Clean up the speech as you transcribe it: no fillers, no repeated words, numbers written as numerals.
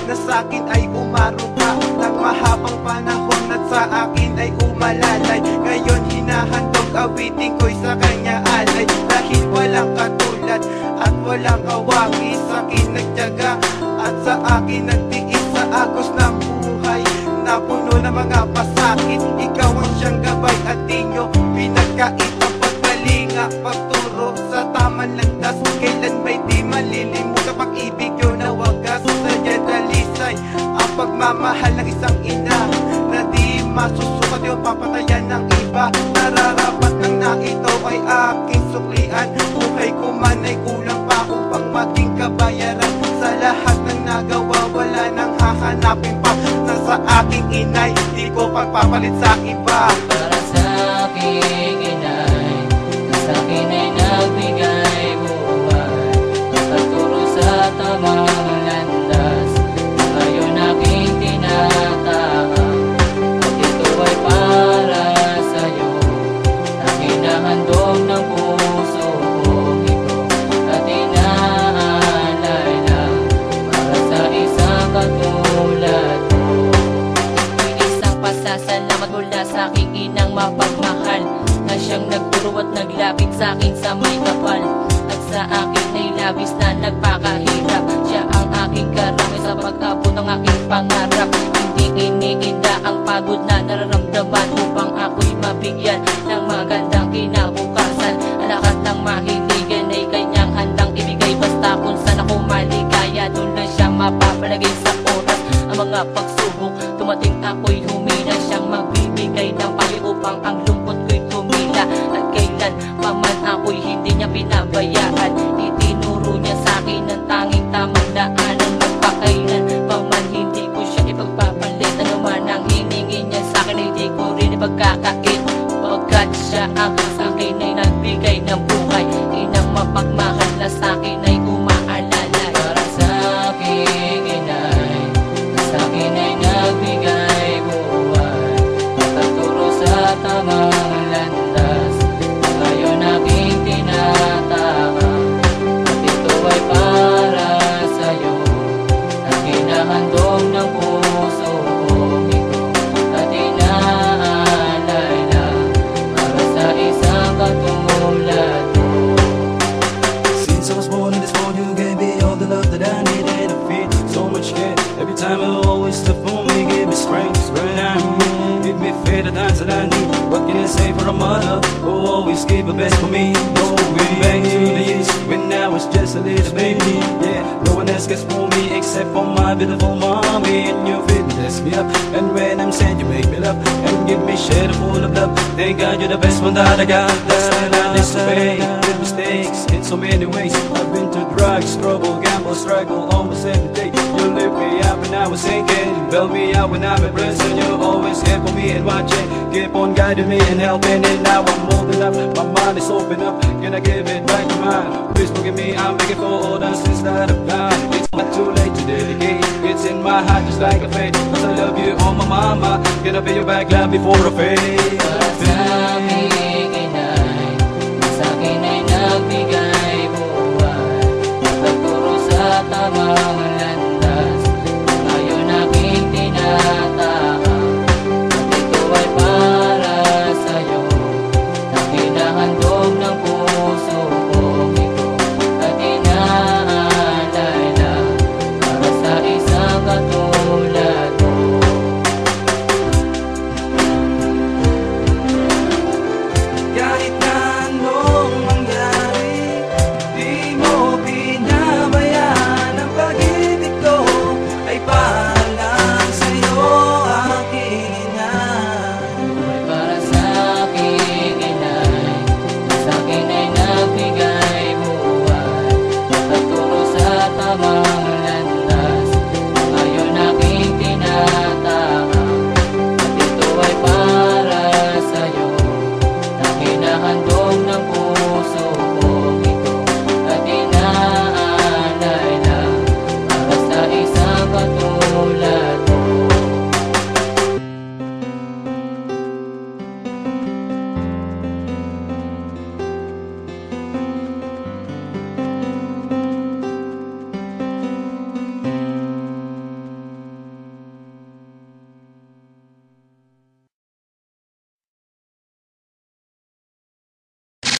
na sa'kin ay umaro ka ng mahabang panahon at sa akin ay umalalay. Ngayon hinahandog awitin ko'y sa kanya alay, dahil walang katulad at walang kawagi. Sa'kin nagtiyaga at sa akin nagtiis sa agos ng buhay na puno ng mga pasakit. Ikaw ang siyang gabay at di nyo pinagkait ang pagkalinga, pagturo sa tamang landas. Kailan may di malilimutan sa pag-ibig yun na wagas. Sadya dalisay ang pagmamahal ng isang ina na di masusukat yung papatayan ng iba. Nararapat lang na ito ay aking suklian. Buhay ko man ay kulang pa upang maging kabayaran. Sa lahat ng nagawa wala nang hahanapin pa na sa aking inay di ko pagpapalit sa iba. Para sa aking inay, na sa akin ay nagbigay buhay at nagturo sa tamang landas. Ngayon aking tinatahak at ito ay para sa'yo. Aking nahandog ng puso kong ito at inaalay lang para sa isang katulad mo. Isang pasasalamat mula sa aking inang mapagmahal na siyang nagturo at naglapit sa akin sa may kapal. At sa akin ay labis na nagpakahirap. Siya ang aking karamay sa pag-abot ng aking pangarap. Hindi iniinda ang pagod na nararamdaman upang ako'y mabigyan ng magandang kinabukasan. Ang lahat ng mahiligan ay kanyang handang ibigay, basta kung saan ako maligaya doon lang siya mapapalagay sa oras. Ang mga pagsubok dumating ako'y humina, siyang magbibigay ng payo upang ang lungkot ko'y tumila. At kailan paman ako'y hindi niya pinabayaan, itinuro niya sa akin ang tanging tamang daanan. Magpakailan paman hindi ko siya ipagpapalit, ano man ang hiningi niya sa akin ay di ko rin ipagkakait. Pagkat siya ang sa akin ay nagbigay ng buhay, inang mapagmahal na sa akin ay umaalala. Para sa aking inay, na sa akin ay nagbigay buhay at nagturo sa tamang landas. Ngayon aking tinatahak at ito ay para sa'yo. Aking nahandog ng puso kong ito at inaalay lang para sa isang katulad mo. Since I was born in this world, you gave me all the love that I needed to feel so much care. Every time you always step for me, give me strength when I'm weak. Give me faith at times that I need. What can I say for a mother who always gave the best for me? Going back to the years when I was just a little baby. Yeah, no one else cares for me except for my beautiful mommy. And you fitness me up, and when I'm sad you make me love and give me shade full of love. Thank God you're the best one that I got. That's when I disobey, did mistakes in so many ways. I've been to drugs, trouble, gamble, struggle almost every day. You lift me up when I was sinking, bail me out when I'm in prison. You always here for me and watching, keep on guiding me and helping. And now I'm old enough, my mind is open up. Can I give it back to mine? Please forgive me, I'm begging for all the sins that I've done. It's not too late to dedicate, it's in my heart just like a fate. Cause I love you, oh my mama. Can I pay you back love before I fade? Para sa aking inay, na sa akin ay nagbigay buhay at nagturo sa tamang landas. Ngayon aking tinatahak at ito ay para sa'yo. Aking nahandog ng puso kong ito at inaalay lang para sa isang katulad mo. Kahit na anong mangyari, di mo pinabayaan. Ang pag-ibig ko ay para lang sa'yo, aking inay. Ay para sa aking inay, na sa akin ay nagbigay buhay at nagturo sa tamang